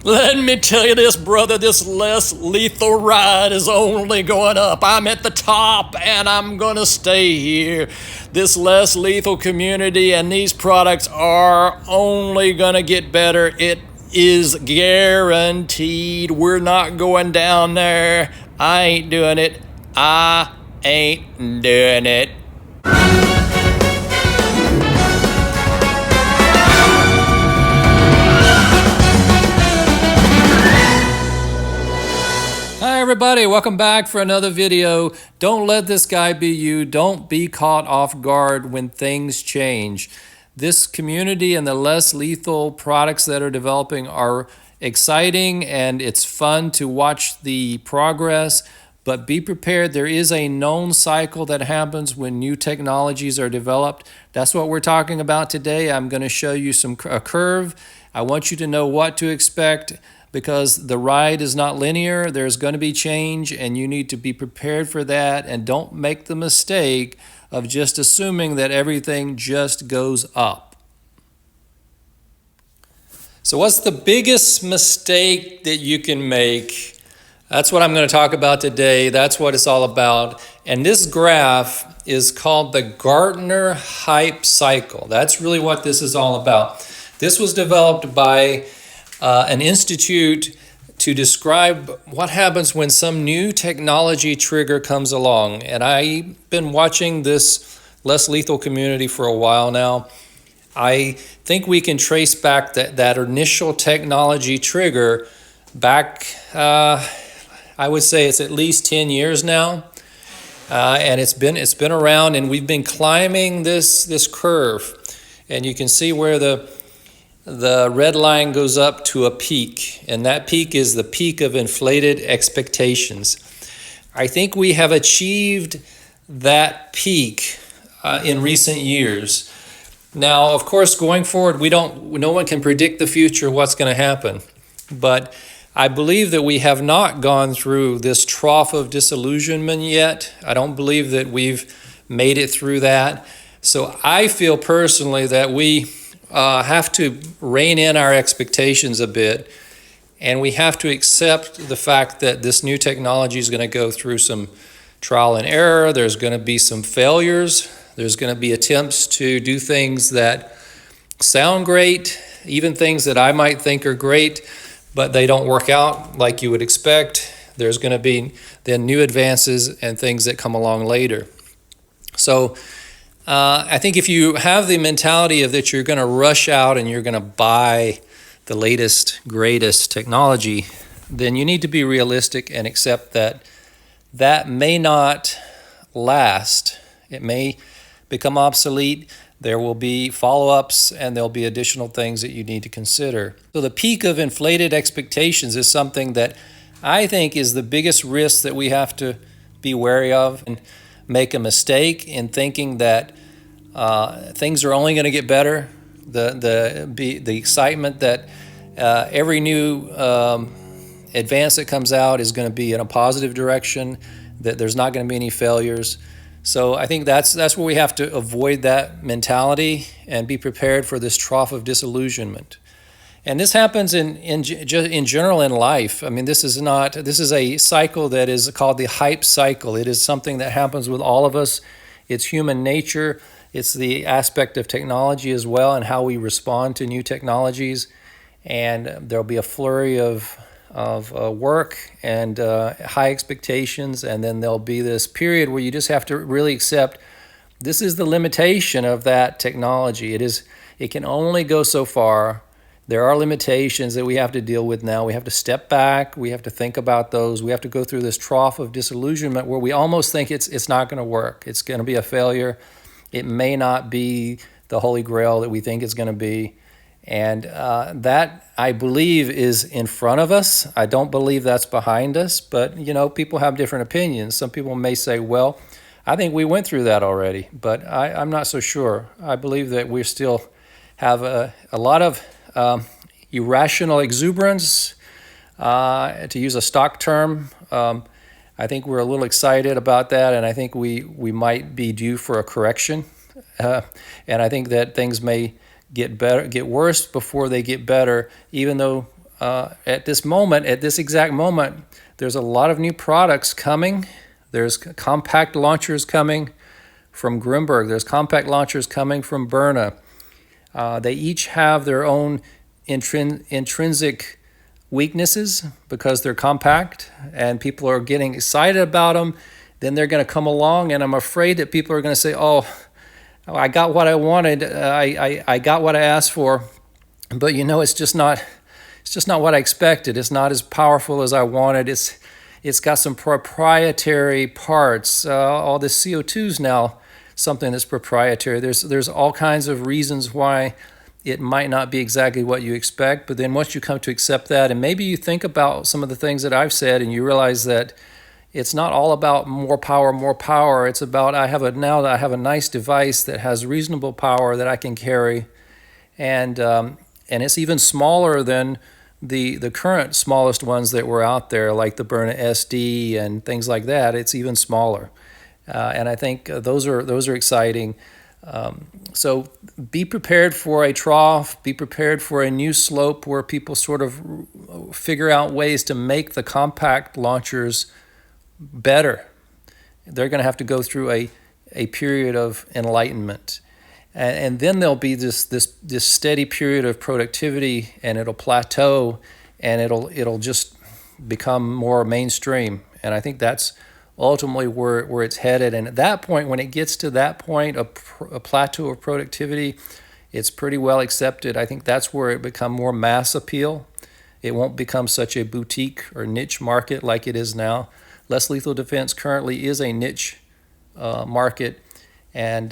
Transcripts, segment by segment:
Let me tell you this, brother, this less lethal ride is only going up. I'm at the top and I'm going to stay here. This less lethal community and these products are only going to get better. It is guaranteed. We're not going down there. I ain't doing it. I ain't doing it. Hi everybody, welcome back for another video. Don't let this guy be you. Don't be caught off guard when things change. This community and the less lethal products that are developing are exciting, and it's fun to watch the progress, but be prepared. There is a known cycle that happens when new technologies are developed. That's what we're talking about today. I'm going to show you a curve. I want you to know what to expect, because the ride is not linear. There's going to be change, and you need to be prepared for that. And don't make the mistake of just assuming that everything just goes up. So what's the biggest mistake that you can make? That's what I'm going to talk about today. That's what it's all about. And this graph is called the Gartner Hype Cycle. That's really what this is all about. This was developed by an institute to describe what happens when some new technology trigger comes along. And I've been watching this less lethal community for a while now. I think we can trace back that initial technology trigger back, I would say it's at least 10 years now. And it's been around, and we've been climbing this curve. And you can see where the red line goes up to a peak, and that peak is the peak of inflated expectations. I think we have achieved that peak in recent years. Now, of course, going forward, no one can predict the future, what's going to happen. But I believe that we have not gone through this trough of disillusionment yet. I don't believe that we've made it through that. So I feel personally that we have to rein in our expectations a bit, and we have to accept the fact that this new technology is going to go through some trial and error. There's going to be some failures. There's going to be attempts to do things that sound great, even things that I might think are great, but they don't work out like you would expect. There's going to be then new advances and things that come along later. So I think if you have the mentality of that you're going to rush out and you're going to buy the latest, greatest technology, then you need to be realistic and accept that that may not last. It may become obsolete. There will be follow-ups, and there'll be additional things that you need to consider. So the peak of inflated expectations is something that I think is the biggest risk that we have to be wary of, and make a mistake in thinking that things are only going to get better. The excitement that every new advance that comes out is going to be in a positive direction, that there's not going to be any failures. So I think that's where we have to avoid that mentality and be prepared for this trough of disillusionment. And this happens in general in life. I mean, this is a cycle that is called the hype cycle. It is something that happens with all of us. It's human nature. It's the aspect of technology as well, and how we respond to new technologies. And there'll be a flurry of work and high expectations, and then there'll be this period where you just have to really accept this is the limitation of that technology. It can only go so far. There are limitations that we have to deal with now. We have to step back. We have to think about those. We have to go through this trough of disillusionment where we almost think it's not going to work. It's going to be a failure. It may not be the holy grail that we think it's going to be. And that, I believe, is in front of us. I don't believe that's behind us. But, people have different opinions. Some people may say, well, I think we went through that already. But I'm not so sure. I believe that we still have a lot of irrational exuberance, to use a stock term. I think we're a little excited about that, and I think we might be due for a correction. And I think that things may get worse before they get better, even though at this moment, at this exact moment, there's a lot of new products coming. There's compact launchers coming from Grimberg. There's compact launchers coming from Byrna. They each have their own intrinsic weaknesses because they're compact and people are getting excited about them. Then they're going to come along, and I'm afraid that people are going to say, oh, I got what I wanted. I got what I asked for, but it's just not what I expected. It's not as powerful as I wanted. It's got some proprietary parts. All this CO2 is now something that's proprietary. There's all kinds of reasons why it might not be exactly what you expect, but then once you come to accept that, and maybe you think about some of the things that I've said, and you realize that it's not all about more power. It's about now that I have a nice device that has reasonable power that I can carry, and it's even smaller than the current smallest ones that were out there, like the Byrna SD and things like that. It's even smaller, and I think those are exciting. So be prepared for a trough, be prepared for a new slope where people sort of figure out ways to make the compact launchers better. They're going to have to go through a period of enlightenment. And then there'll be this steady period of productivity, and it'll plateau, and it'll just become more mainstream. And I think that's ultimately where it's headed. And at that point, when it gets to that point, a plateau of productivity, it's pretty well accepted. I think that's where it becomes more mass appeal. It won't become such a boutique or niche market like it is now. Less lethal defense currently is a niche market, and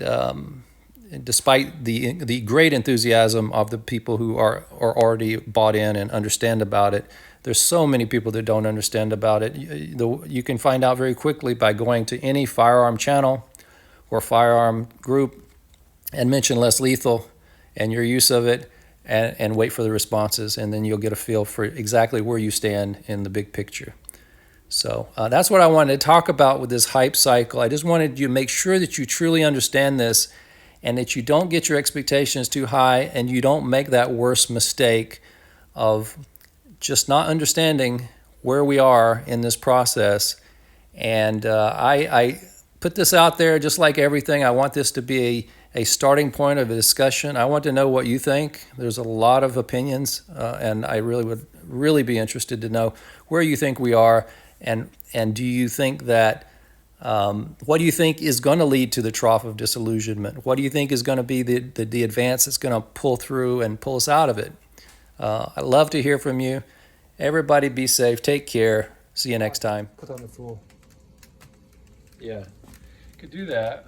despite the great enthusiasm of the people who are already bought in and understand about it, there's so many people that don't understand about it. You can find out very quickly by going to any firearm channel or firearm group and mention less lethal and your use of it, and wait for the responses, and then you'll get a feel for exactly where you stand in the big picture. So that's what I wanted to talk about with this hype cycle. I just wanted you to make sure that you truly understand this, and that you don't get your expectations too high, and you don't make that worst mistake of just not understanding where we are in this process. And I put this out there just like everything. I want this to be a starting point of a discussion. I want to know what you think. There's a lot of opinions, and I would really be interested to know where you think we are, and do you think that what do you think is going to lead to the trough of disillusionment? What do you think is going to be the advance that's going to pull through and pull us out of it? I'd love to hear from you. Everybody be safe. Take care. See you next time. Put on the full. Yeah, could do that.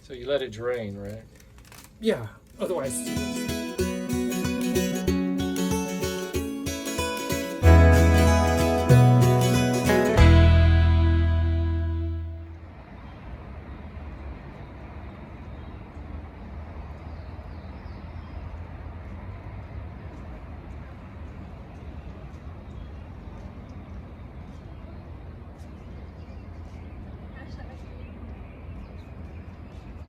So you let it drain, right? Yeah, otherwise